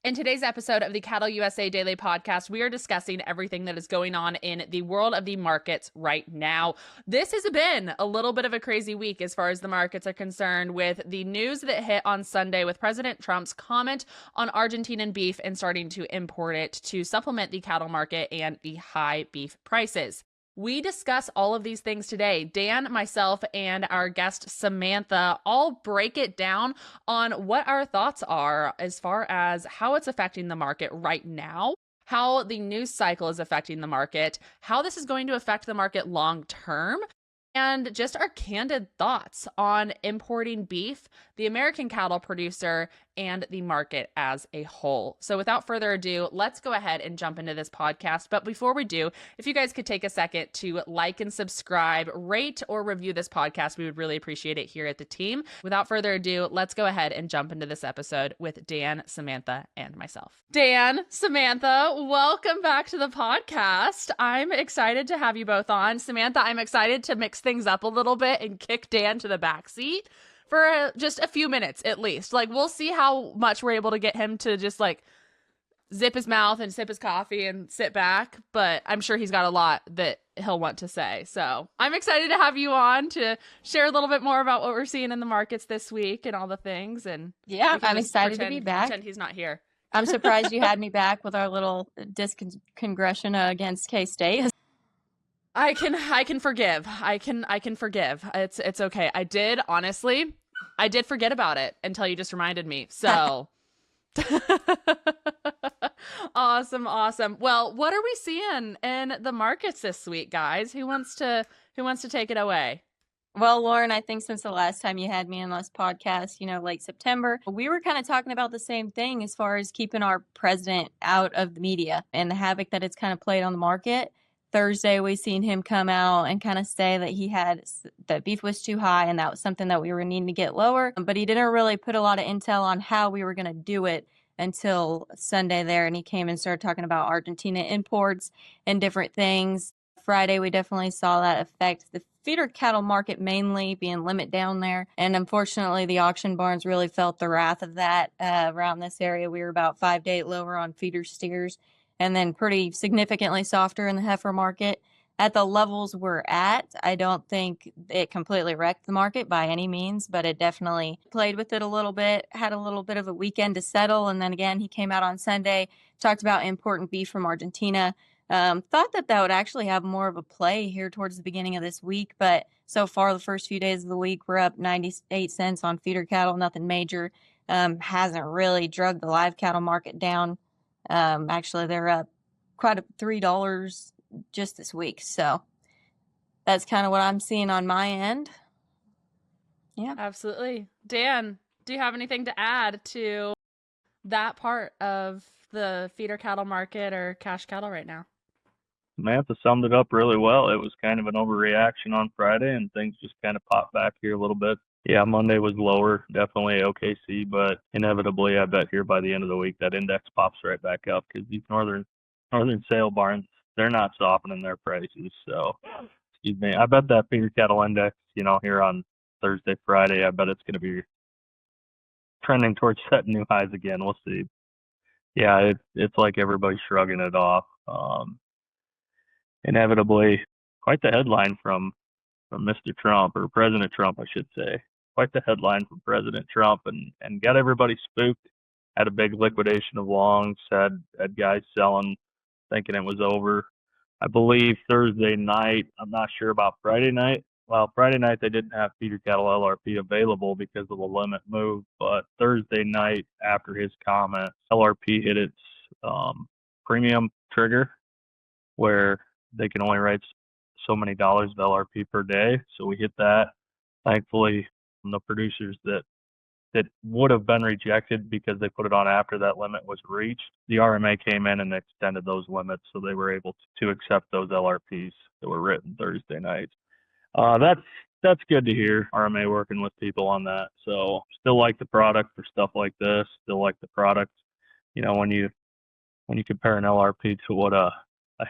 In today's episode of the CattleUSA Daily Podcast, we are discussing everything that is going on in the world of the markets right now. This has been a little bit of a crazy week as far as the markets are concerned, with the news that hit on Sunday with President Trump's comment on Argentinian beef and starting to import it to supplement the cattle market and the high beef prices. We discuss all of these things today. Dan, myself, and our guest Samantha all break it down on what our thoughts are as far as how it's affecting the market right now, how the news cycle is affecting the market, how this is going to affect the market long term, and just our candid thoughts on importing beef, the American cattle producer, and the market as a whole. So without further ado, let's go ahead and jump into this podcast. But before we do, if you guys could take a second to like and subscribe, rate or review this podcast, we would really appreciate it here at the team. Without further ado, let's go ahead and jump into this episode with Dan, Samantha, and myself. Dan, Samantha, welcome back to the podcast. I'm excited to have you both on. Samantha, I'm excited to mix things up a little bit and kick Dan to the back seat for just a few minutes at least. Like, we'll see how much we're able to get him to just like zip his mouth and sip his coffee and sit back, but I'm sure he's got a lot that he'll want to say. So I'm excited to have you on to share a little bit more about what we're seeing in the markets this week and all the things. And yeah, I'm excited to be back. Pretend he's not here. I'm surprised you had me back with our little discongression against K-State. I can forgive. I can forgive. It's okay. I did forget about it until you just reminded me. So awesome. Well, what are we seeing in the markets this week, guys? Who wants to take it away? Well, Lauren, I think since the last time you had me on this podcast, late September, we were kind of talking about the same thing as far as keeping our president out of the media and the havoc that it's kind of played on the market. Thursday, we seen him come out and kind of say that beef was too high and that was something that we were needing to get lower. But he didn't really put a lot of intel on how we were going to do it until Sunday there. And he came and started talking about Argentina imports and different things. Friday, we definitely saw that affect the feeder cattle market, mainly being limit down there. And unfortunately, the auction barns really felt the wrath of that. Around this area, we were about 5 to 8 lower on feeder steers, and then pretty significantly softer in the heifer market. At the levels we're at, I don't think it completely wrecked the market by any means, but it definitely played with it a little bit, had a little bit of a weekend to settle. And then again, he came out on Sunday, talked about importing beef from Argentina. Thought that would actually have more of a play here towards the beginning of this week. But so far, the first few days of the week, we're up 98 cents on feeder cattle, nothing major. Hasn't really drugged the live cattle market down. Actually, they're up quite $3 just this week. So that's kind of what I'm seeing on my end. Yeah, absolutely. Dan, do you have anything to add to that part of the feeder cattle market or cash cattle right now? Samantha summed it up really well. It was kind of an overreaction on Friday, and things just kind of popped back here a little bit. Yeah, Monday was lower, definitely OKC, but inevitably, I bet here by the end of the week, that index pops right back up because these northern sale barns, they're not softening their prices. So, excuse me, I bet that feeder cattle index, here on Thursday, Friday, I bet it's going to be trending towards setting new highs again. We'll see. Yeah, it's like everybody's shrugging it off. Inevitably, quite the headline from Mr. Trump, or President Trump, I should say. Quite the headline from President Trump, and got everybody spooked. Had a big liquidation of longs, had guys selling, thinking it was over. I believe Thursday night, I'm not sure about Friday night. Well, Friday night they didn't have feeder cattle LRP available because of the limit move, but Thursday night after his comment, LRP hit its premium trigger where they can only write so many dollars of LRP per day. So we hit that. Thankfully, the producers that would have been rejected because they put it on after that limit was reached, the RMA came in and extended those limits, so they were able to accept those LRPs that were written Thursday night. That's good to hear, RMA working with people on that. So still like the product for stuff like this, still like the product. When you compare an LRP to what a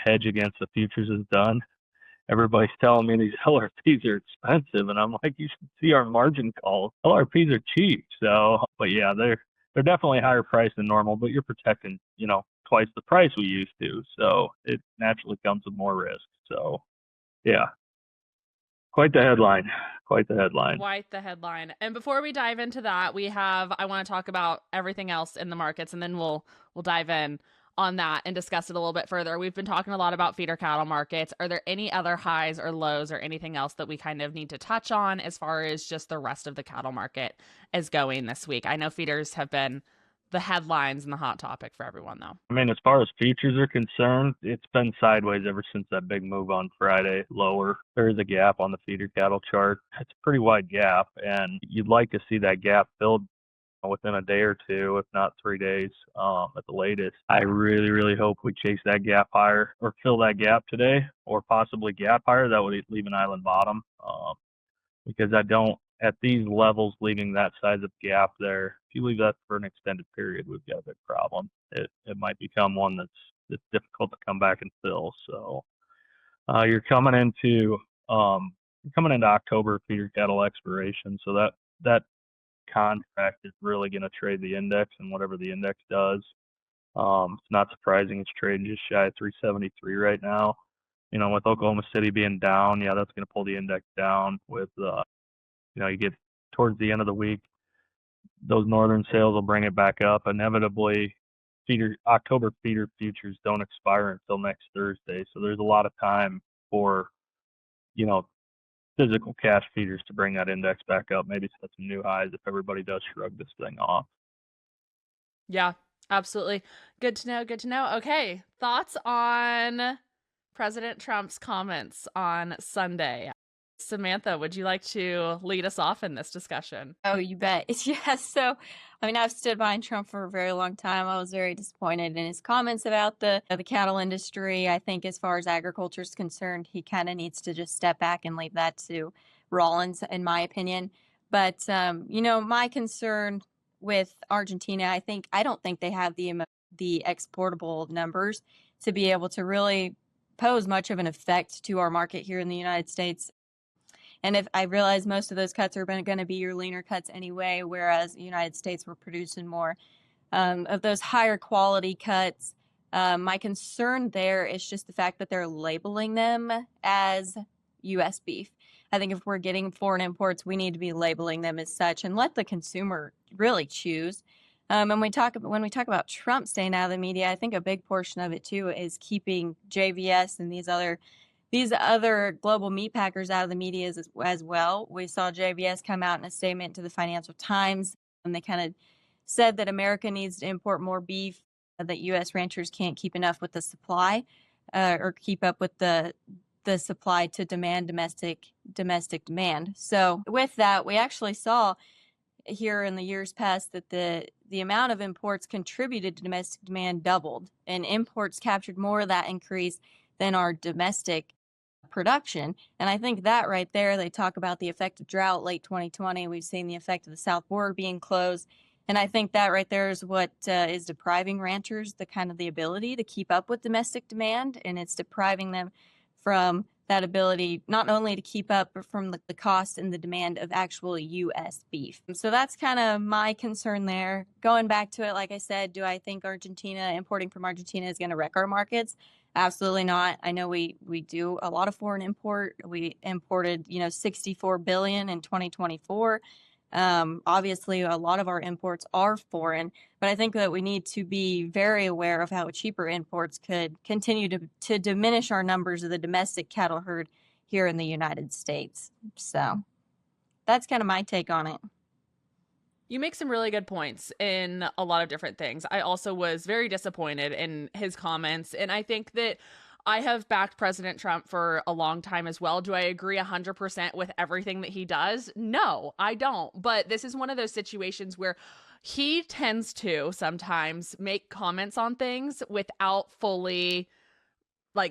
hedge against the futures has done, everybody's telling me these LRPs are expensive, and I'm like, you should see our margin calls. LRPs are cheap. So, but yeah, they're definitely higher priced than normal, but you're protecting, twice the price we used to. So it naturally comes with more risk. So yeah, quite the headline. Quite the headline. Quite the headline. And before we dive into that, I want to talk about everything else in the markets, and then we'll dive in on that and discuss it a little bit further. We've been talking a lot about feeder cattle markets. Are there any other highs or lows or anything else that we kind of need to touch on as far as just the rest of the cattle market is going this week? I know feeders have been the headlines and the hot topic for everyone, though. I mean, as far as futures are concerned, it's been sideways ever since that big move on Friday lower. There is a gap on the feeder cattle chart. It's a pretty wide gap, and you'd like to see that gap filled within a day or two, if not 3 days at the latest. I really, really hope we chase that gap higher or fill that gap today, or possibly gap higher. That would leave an island bottom because at these levels, leaving that size of gap there, if you leave that for an extended period, we've got a big problem. It might become one that's difficult to come back and fill. So you're coming into October feeder cattle expiration, so that contract is really going to trade the index, and whatever the index does. It's not surprising it's trading just shy of 373 right now. With Oklahoma City being down, that's going to pull the index down. With you get towards the end of the week, those northern sales will bring it back up. Inevitably, October feeder futures don't expire until next Thursday, so there's a lot of time for physical cash feeders to bring that index back up, maybe set some new highs if everybody does shrug this thing off. Yeah, absolutely. Good to know. Okay, thoughts on President Trump's comments on Sunday? Samantha, would you like to lead us off in this discussion? Oh, you bet. Yeah, so, I've stood behind Trump for a very long time. I was very disappointed in his comments about the cattle industry. I think as far as agriculture is concerned, he kind of needs to just step back and leave that to Rollins, in my opinion. But, my concern with Argentina, I don't think they have the exportable numbers to be able to really pose much of an effect to our market here in the United States. And if I realize most of those cuts are going to be your leaner cuts anyway, whereas the United States we're producing more of those higher quality cuts. My concern there is just the fact that they're labeling them as U.S. beef. I think if we're getting foreign imports, we need to be labeling them as such and let the consumer really choose. And when we talk about Trump staying out of the media, I think a big portion of it too is keeping JVS and these other global meat packers out of the media as well. We saw JVS come out in a statement to the Financial Times, and they kind of said that America needs to import more beef, that U.S. ranchers can't keep enough with the supply or keep up with the supply to domestic demand. So with that, we actually saw here in the years past that the amount of imports contributed to domestic demand doubled, and imports captured more of that increase than our domestic production. And I think that right there, they talk about the effect of drought late 2020. We've seen the effect of the South border being closed. And I think that right there is what is depriving ranchers the ability to keep up with domestic demand. And it's depriving them from that ability not only to keep up, but from the cost and the demand of actual U.S. beef. So that's kind of my concern there. Going back to it, like I said, do I think importing from Argentina is going to wreck our markets? Absolutely not. I know we do a lot of foreign import. We imported, $64 billion in 2024. Obviously, a lot of our imports are foreign, but I think that we need to be very aware of how cheaper imports could continue to diminish our numbers of the domestic cattle herd here in the United States. So that's kind of my take on it. You make some really good points in a lot of different things. I also was very disappointed in his comments, and I think that I have backed President Trump for a long time as well. Do I agree 100% with everything that he does? No, I don't. But this is one of those situations where he tends to sometimes make comments on things without fully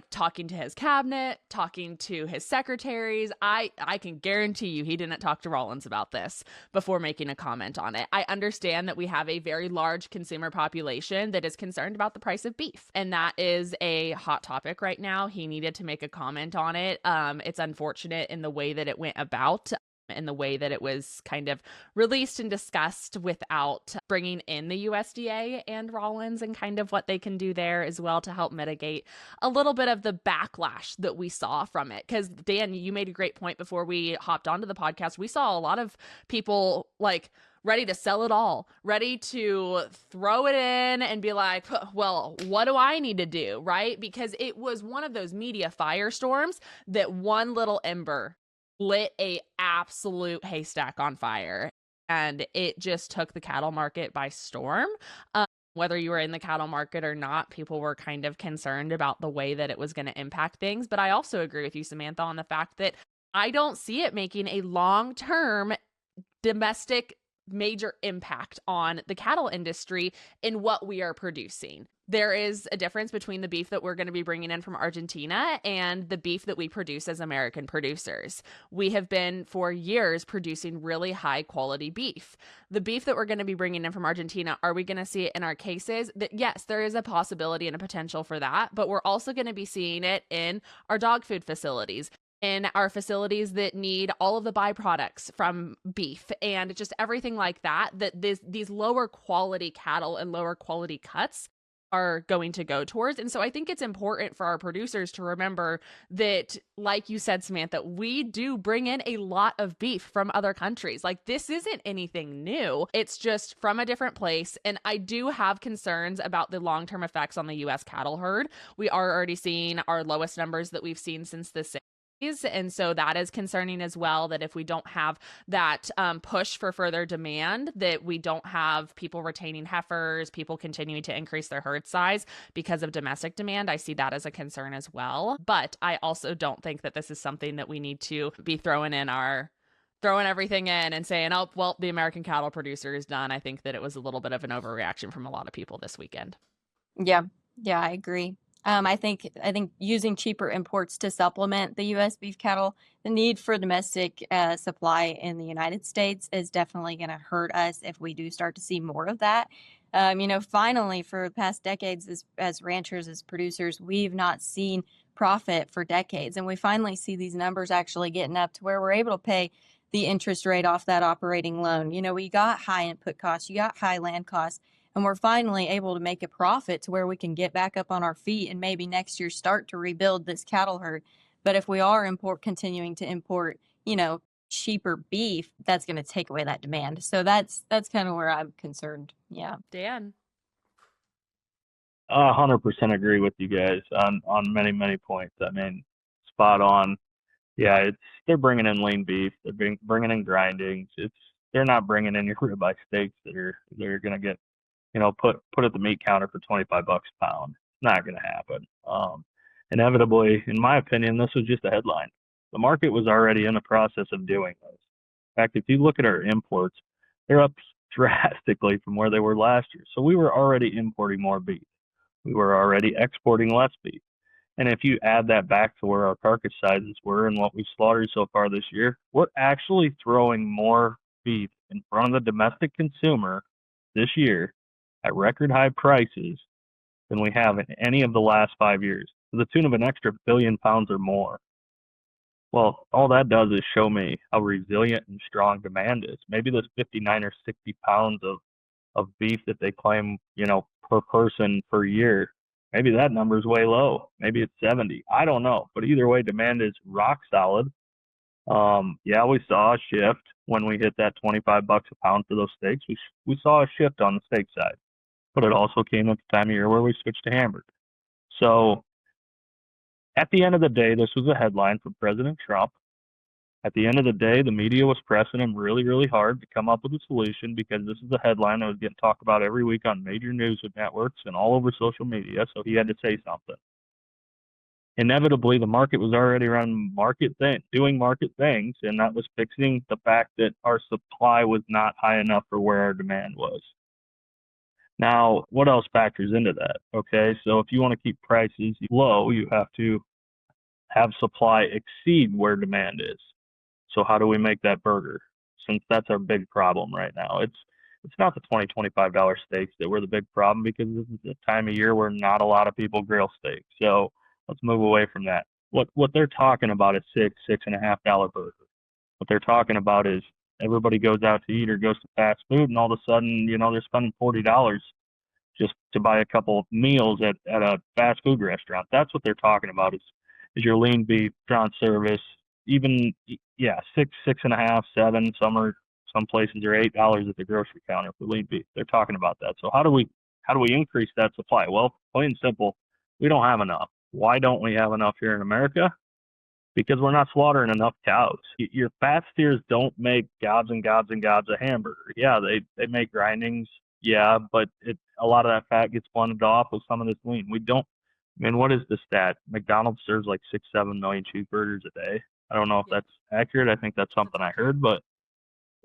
talking to his cabinet, talking to his secretaries. I can guarantee you he didn't talk to Rollins about this before making a comment on it. I understand that we have a very large consumer population that is concerned about the price of beef, and that is a hot topic right now. He needed to make a comment on it. It's unfortunate in the way that it went about. and the way that it was kind of released and discussed without bringing in the USDA and Rollins and kind of what they can do there as well to help mitigate a little bit of the backlash that we saw from it. Because Dan, you made a great point before we hopped onto the podcast. We saw a lot of people like ready to sell it all, ready to throw it in and be like, well, what do I need to do, right? Because it was one of those media firestorms that one little ember lit a absolute haystack on fire, and it just took the cattle market by storm. Whether you were in the cattle market or not, people were kind of concerned about the way that it was going to impact things. But I also agree with you, Samantha, on the fact that I don't see it making a long-term domestic major impact on the cattle industry in what we are producing. There is a difference between the beef that we're going to be bringing in from Argentina and the beef that we produce as American producers. We have been for years producing really high quality beef. The beef that we're going to be bringing in from Argentina, are we going to see it in our cases? That yes, there is a possibility and a potential for that, but we're also going to be seeing it in our dog food facilities, in our facilities that need all of the byproducts from beef and just everything like that, that these lower quality cattle and lower quality cuts are going to go towards. And so I think it's important for our producers to remember that, like you said, Samantha, we do bring in a lot of beef from other countries. Like, this isn't anything new. It's just from a different place. And I do have concerns about the long-term effects on the U.S. cattle herd. We are already seeing our lowest numbers that we've seen since the 60s. And so that is concerning as well, that if we don't have that push for further demand, that we don't have people retaining heifers, people continuing to increase their herd size because of domestic demand. I see that as a concern as well. But I also don't think that this is something that we need to be throwing everything in and saying, oh, well, the American cattle producer is done. I think that it was a little bit of an overreaction from a lot of people this weekend. Yeah, I agree. I think using cheaper imports to supplement the U.S. beef cattle, the need for domestic supply in the United States is definitely going to hurt us if we do start to see more of that. Finally, for the past decades, as ranchers, as producers, we've not seen profit for decades. And we finally see these numbers actually getting up to where we're able to pay the interest rate off that operating loan. We got high input costs, you got high land costs, and we're finally able to make a profit to where we can get back up on our feet and maybe next year start to rebuild this cattle herd. But if we are continuing to import, cheaper beef, that's going to take away that demand. So that's kind of where I'm concerned. Yeah. Dan? 100% agree with you guys on many, many points. I mean, spot on. Yeah, they're bringing in lean beef. They're bringing in grindings. They're not bringing in your ribeye steaks that are going to get, put at the meat counter for $25 a pound. It's not going to happen. Inevitably, in my opinion, this was just a headline. The market was already in the process of doing this. In fact, if you look at our imports, they're up drastically from where they were last year. So we were already importing more beef. We were already exporting less beef. And if you add that back to where our carcass sizes were and what we've slaughtered so far this year, we're actually throwing more beef in front of the domestic consumer this year at record high prices than we have in any of the last 5 years, to the tune of an extra billion pounds or more. Well, all that does is show me how resilient and strong demand is. Maybe this 59 or 60 pounds of beef that they claim, per person per year, maybe that number is way low. Maybe it's 70. I don't know. But either way, demand is rock solid. We saw a shift when we hit that $25 a pound for those steaks. We saw a shift on the steak side, but it also came at the time of year where we switched to hamburger. So at the end of the day, this was a headline from President Trump. At the end of the day, the media was pressing him really, really hard to come up with a solution because this is a headline that was getting talked about every week on major news networks and all over social media, so he had to say something. Inevitably, the market was already around doing market things, and that was fixing the fact that our supply was not high enough for where our demand was. Now, what else factors into that? Okay, so if you want to keep prices low, you have to have supply exceed where demand is. So how do we make that burger? Since that's our big problem right now. It's not the $20, $25 steaks that were the big problem, because this is the time of year where not a lot of people grill steaks. So let's move away from that. What they're talking about is $6.50 burger. What they're talking about is everybody goes out to eat or goes to fast food, and all of a sudden, they're spending $40 just to buy a couple of meals at a fast food restaurant. That's what they're talking about is your lean beef, restaurant service, even, yeah, six and a half, seven. Some places are $8 at the grocery counter for lean beef. They're talking about that. So how do we increase that supply? Well, plain and simple, we don't have enough. Why don't we have enough here in America? Because we're not slaughtering enough cows. Your fat steers don't make gobs and gobs and gobs of hamburger. Yeah, they make grindings. Yeah, but a lot of that fat gets blended off with some of this lean. We don't. I mean, what is the stat? McDonald's serves like 6-7 million cheeseburgers a day. I don't know if that's accurate. I think that's something I heard, but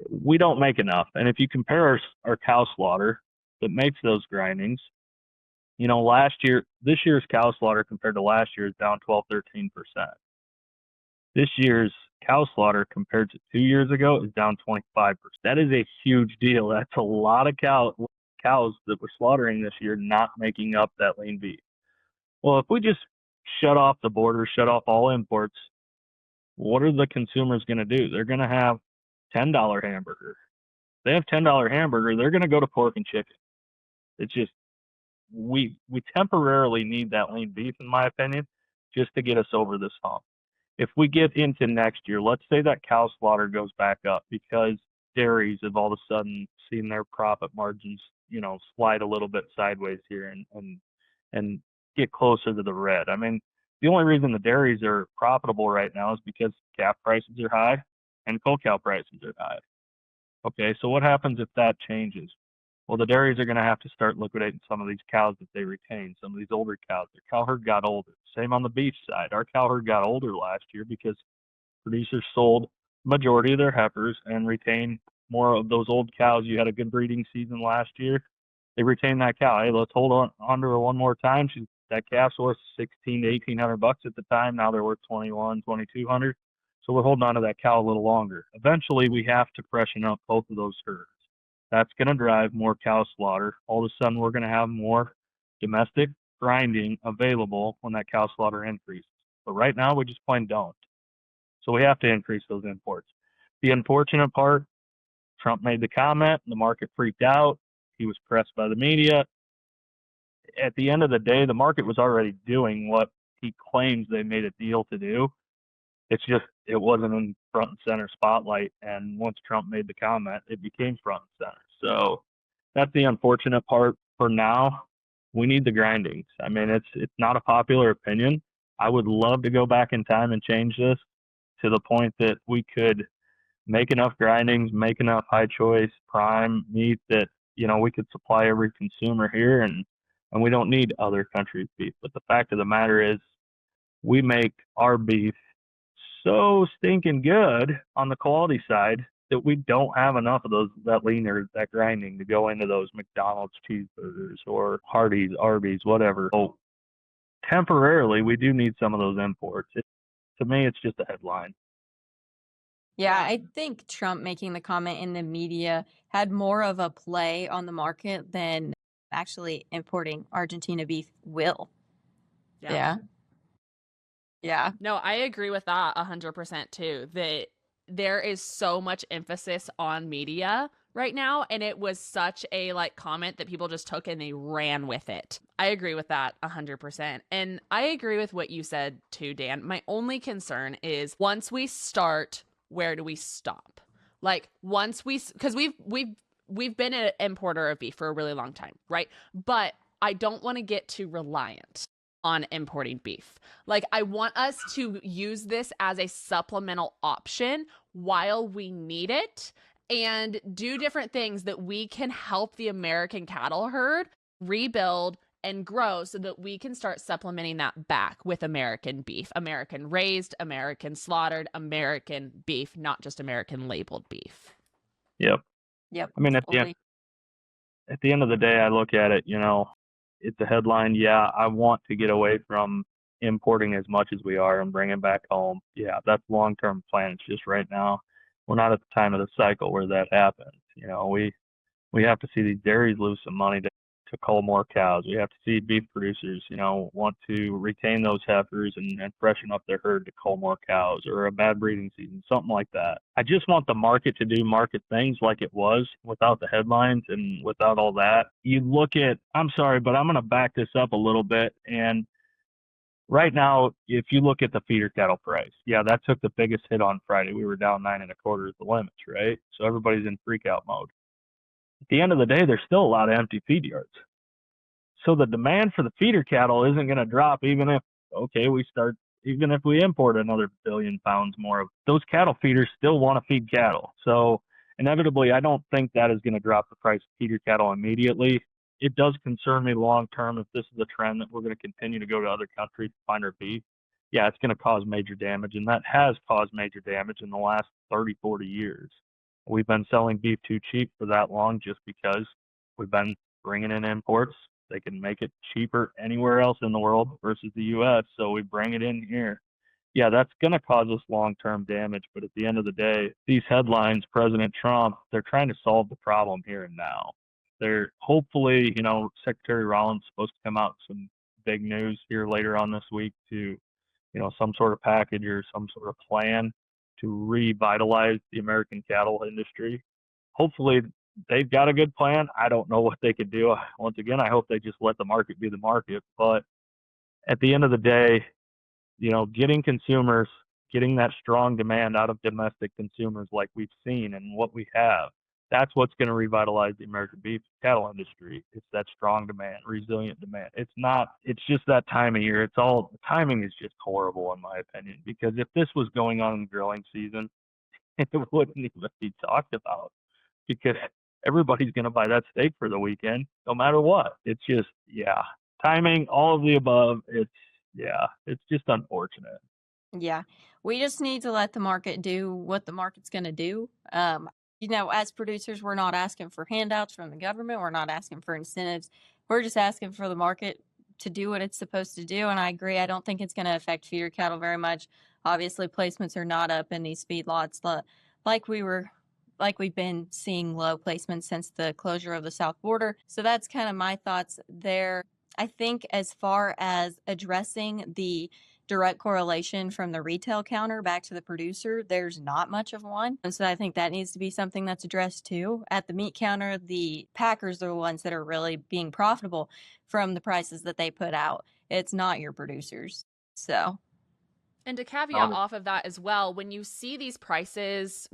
we don't make enough. And if you compare our cow slaughter that makes those grindings, this year's cow slaughter compared to last year is down 12-13%. This year's cow slaughter compared to 2 years ago is down 25%. That is a huge deal. That's a lot of cows that we're slaughtering this year not making up that lean beef. Well, if we just shut off the border, shut off all imports, what are the consumers going to do? They're going to have $10 hamburger. If they have $10 hamburger, they're going to go to pork and chicken. It's just, we temporarily need that lean beef, in my opinion, just to get us over this hump. If we get into next year, let's say that cow slaughter goes back up because dairies have all of a sudden seen their profit margins, slide a little bit sideways here and get closer to the red. I mean, the only reason the dairies are profitable right now is because calf prices are high and cow prices are high. Okay, so what happens if that changes? Well, the dairies are going to have to start liquidating some of these cows that they retain, some of these older cows. Their cow herd got older. Same on the beef side. Our cow herd got older last year because producers sold the majority of their heifers and retained more of those old cows. You had a good breeding season last year. They retained that cow. Hey, let's hold on to her one more time. That calf's worth $1,600 to $1,800 at the time. Now they're worth $2,100, $2,200. So we're holding on to that cow a little longer. Eventually, we have to freshen up both of those herds. That's going to drive more cow slaughter. All of a sudden, we're going to have more domestic grinding available when that cow slaughter increases. But right now, we just plain don't. So we have to increase those imports. The unfortunate part, Trump made the comment, the market freaked out. He was pressed by the media. At the end of the day, the market was already doing what he claims they made a deal to do. It's just, it wasn't in front and center spotlight. And once Trump made the comment, it became front and center. So that's the unfortunate part. For now, we need the grindings. I mean, it's not a popular opinion. I would love to go back in time and change this to the point that we could make enough grindings, make enough high choice prime meat that, we could supply every consumer here and we don't need other countries' beef. But the fact of the matter is we make our beef so stinking good on the quality side that we don't have enough of that lean or that grinding to go into those McDonald's cheeseburgers or Hardee's, Arby's, whatever. So temporarily, we do need some of those imports. To me, it's just a headline. Yeah, I think Trump making the comment in the media had more of a play on the market than actually importing Argentina beef will. Yeah. No, I agree with that 100% too. That there is so much emphasis on media right now, and it was such a comment that people just took and they ran with it. I agree with that 100%. And I agree with what you said too, Dan. My only concern is once we start, where do we stop? Because we've been an importer of beef for a really long time, right? But I don't want to get too reliant on importing beef. I want us to use this as a supplemental option while we need it and do different things that we can help the American cattle herd rebuild and grow so that we can start supplementing that back with American beef, American raised, American slaughtered, American beef, not just American labeled beef. Yep. I mean, totally. at the end of the day, I look at it, it's a headline. Yeah, I want to get away from importing as much as we are and bring it back home. Yeah, that's long-term plan. It's just right now, we're not at the time of the cycle where that happens. We have to see these dairies lose some money to cull more cows. We have to see beef producers, want to retain those heifers and freshen up their herd to cull more cows, or a bad breeding season, something like that. I just want the market to do market things like it was without the headlines and without all that. You look at, I'm sorry, but I'm going to back this up a little bit. And right now, if you look at the feeder cattle price, yeah, that took the biggest hit on Friday. We were down 9.25 at the limits, right? So everybody's in freak out mode. At the end of the day, there's still a lot of empty feed yards. So the demand for the feeder cattle isn't going to drop even if we import another billion pounds more of those cattle feeders still want to feed cattle. So inevitably, I don't think that is going to drop the price of feeder cattle immediately. It does concern me long term if this is a trend that we're going to continue to go to other countries to find our beef. Yeah, it's going to cause major damage, and that has caused major damage in the last 30, 40 years. We've been selling beef too cheap for that long just because we've been bringing in imports. They can make it cheaper anywhere else in the world versus the U.S., so we bring it in here. Yeah, that's going to cause us long-term damage, but at the end of the day, these headlines, President Trump, they're trying to solve the problem here and now. They're hopefully, Secretary Rollins is supposed to come out with some big news here later on this week to, some sort of package or some sort of plan to revitalize the American cattle industry. Hopefully they've got a good plan. I don't know what they could do. Once again, I hope they just let the market be the market. But at the end of the day, getting that strong demand out of domestic consumers like we've seen and what we have, that's what's going to revitalize the American beef cattle industry. It's that strong demand, resilient demand. It's just that time of year. The timing is just horrible in my opinion, because if this was going on in the grilling season, it wouldn't even be talked about, because everybody's going to buy that steak for the weekend, no matter what. It's just, timing, all of the above. It's just unfortunate. Yeah, we just need to let the market do what the market's going to do. As producers, we're not asking for handouts from the government. We're not asking for incentives. We're just asking for the market to do what it's supposed to do. And I agree. I don't think it's going to affect feeder cattle very much. Obviously, placements are not up in these feedlots like we've been seeing low placements since the closure of the south border. So that's kind of my thoughts there. I think as far as addressing the direct correlation from the retail counter back to the producer, there's not much of one. And so I think that needs to be something that's addressed too. At the meat counter, the packers are the ones that are really being profitable from the prices that they put out. It's not your producers. So. And to caveat off of that as well, when you see these prices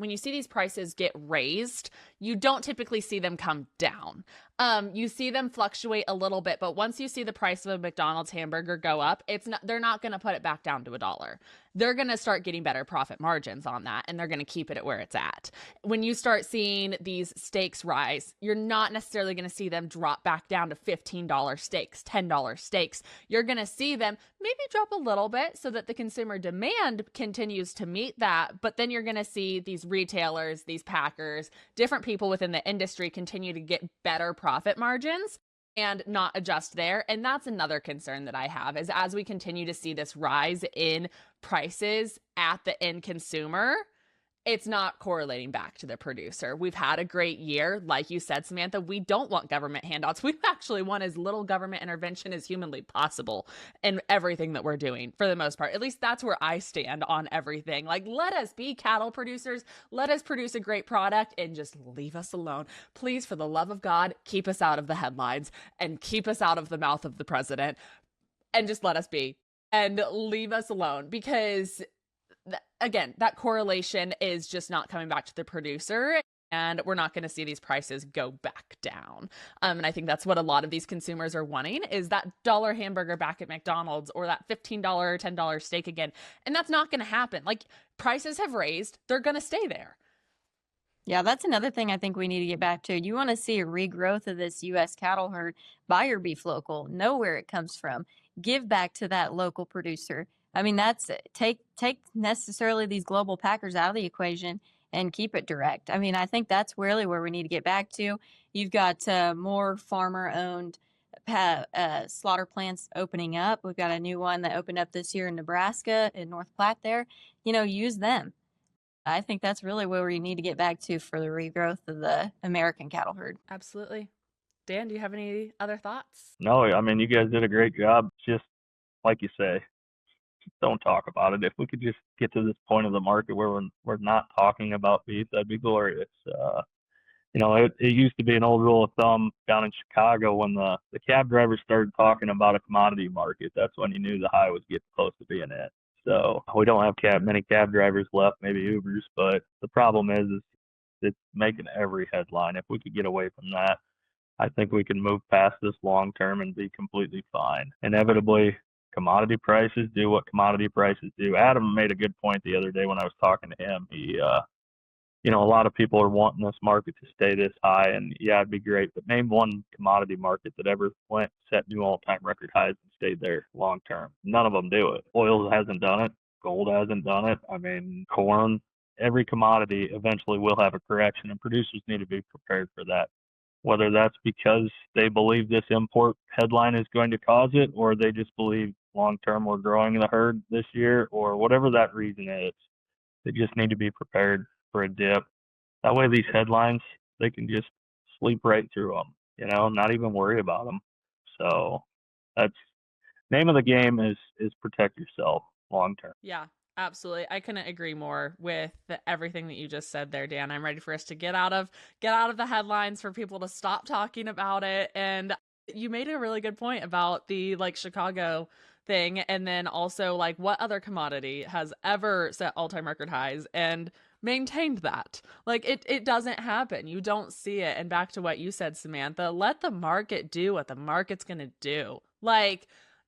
get raised, you don't typically see them come down. You see them fluctuate a little bit, but once you see the price of a McDonald's hamburger go up, they're not going to put it back down to $1. They're going to start getting better profit margins on that, and they're going to keep it at where it's at. When you start seeing these steaks rise, you're not necessarily going to see them drop back down to $15 steaks, $10 steaks. You're going to see them maybe drop a little bit so that the consumer demand continues to meet that, but then you're going to see these retailers, these packers, different people within the industry continue to get better profit margins and not adjust there. And that's another concern that I have, is as we continue to see this rise in prices at the end consumer, it's not correlating back to the producer. We've had a great year. Like you said, Samantha, we don't want government handouts. We actually want as little government intervention as humanly possible in everything that we're doing, for the most part. At least that's where I stand on everything. Like, let us be cattle producers. Let us produce a great product and just leave us alone. Please, for the love of God, keep us out of the headlines and keep us out of the mouth of the president, and just let us be and leave us alone, because again, that correlation is just not coming back to the producer, and we're not going to see these prices go back down. And I think that's what a lot of these consumers are wanting, is that dollar hamburger back at McDonald's, or that $15 or $10 steak again. And that's not going to happen. Like, prices have raised, they're going to stay there. Yeah, that's another thing I think we need to get back to. You want to see a regrowth of this U.S. cattle herd. Buy your beef local. Know where it comes from. Give back to that local producer. I mean, that's take necessarily these global packers out of the equation and keep it direct. I mean, I think that's really where we need to get back to. You've got more farmer-owned slaughter plants opening up. We've got a new one that opened up this year in Nebraska, in North Platte there. Use them. I think that's really where we need to get back to for the regrowth of the American cattle herd. Absolutely. Dan, do you have any other thoughts? No, I mean, you guys did a great job. Just like you say, don't talk about it. If we could just get to this point of the market where we're not talking about beef, that'd be glorious. It used to be an old rule of thumb down in Chicago when the cab drivers started talking about a commodity market. That's when you knew the high was getting close to being it. So we don't have many cab drivers left, maybe Ubers, but the problem is it's making every headline. If we could get away from that, I think we can move past this long term and be completely fine. Inevitably, commodity prices do what commodity prices do. Adam made a good point the other day when I was talking to him. A lot of people are wanting this market to stay this high, and yeah, it'd be great. But name one commodity market that ever set new all-time record highs and stayed there long term. None of them do it. Oil hasn't done it. Gold hasn't done it. I mean, corn. Every commodity eventually will have a correction, and producers need to be prepared for that. Whether that's because they believe this import headline is going to cause it, or they just believe long term we're growing the herd this year, or whatever that reason is, they just need to be prepared for a dip. That way, these headlines, they can just sleep right through them, not even worry about them. So that's name of the game is protect yourself long term. Yeah, absolutely. I couldn't agree more with everything that you just said there, Dan. I'm ready for us to get out of the headlines, for people to stop talking about it. And you made a really good point about the Chicago thing, and then also what other commodity has ever set all-time record highs and maintained that. It doesn't happen. You don't see it. And back to what you said, Samantha, let the market do what the market's gonna do.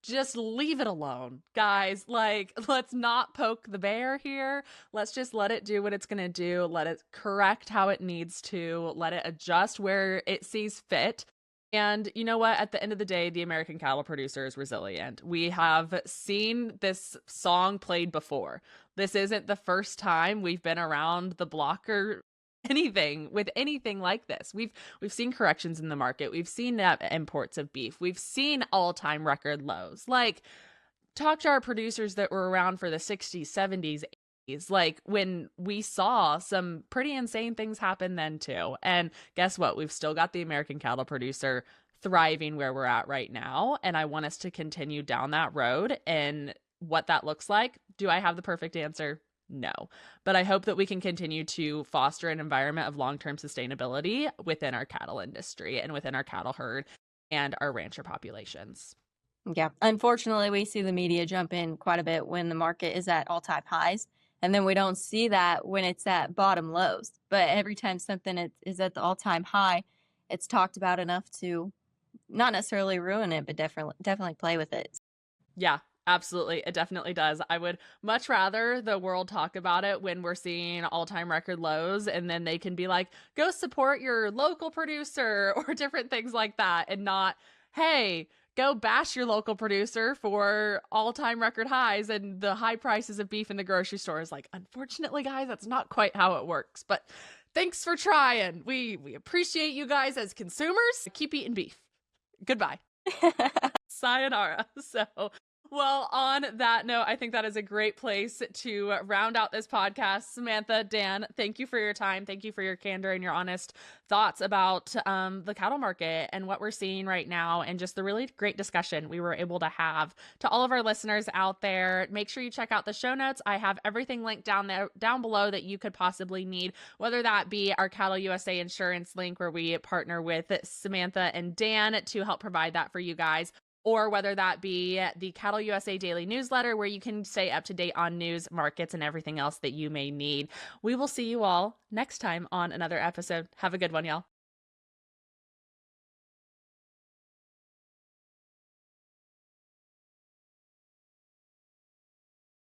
Just leave it alone, guys. Let's not poke the bear here. Let's just let it do what it's going to do. Let it correct how it needs to. Let it adjust where it sees fit. And you know what? At the end of the day, the American cattle producer is resilient. We have seen this song played before. This isn't the first time we've been around the block or anything like this. We've seen corrections in the market. We've seen imports of beef. We've seen all-time record lows. Talk to our producers that were around for the 60s, 70s, 80s. When we saw some pretty insane things happen then too. And guess what? We've still got the American cattle producer thriving where we're at right now. And I want us to continue down that road. And what that looks like, do I have the perfect answer? No, but I hope that we can continue to foster an environment of long-term sustainability within our cattle industry and within our cattle herd and our rancher populations. Yeah. Unfortunately, we see the media jump in quite a bit when the market is at all-time highs, and then we don't see that when it's at bottom lows. But every time something is at the all-time high, it's talked about enough to not necessarily ruin it, but definitely play with it. Yeah. Absolutely. It definitely does. I would much rather the world talk about it when we're seeing all-time record lows, and then they can be like, go support your local producer or different things like that, and not, hey, go bash your local producer for all-time record highs and the high prices of beef in the grocery store. Is unfortunately, guys, that's not quite how it works. But thanks for trying. We appreciate you guys as consumers. Keep eating beef. Goodbye. Sayonara. Well, on that note, I think that is a great place to round out this podcast. Samantha, Dan, thank you for your time. Thank you for your candor and your honest thoughts about the cattle market and what we're seeing right now, and just the really great discussion we were able to have. To all of our listeners out there, make sure you check out the show notes. I have everything linked down below that you could possibly need, whether that be our CattleUSA insurance link, where we partner with Samantha and Dan to help provide that for you guys, or whether that be the CattleUSA Daily newsletter, where you can stay up to date on news, markets, and everything else that you may need. We will see you all next time on another episode. Have a good one, y'all.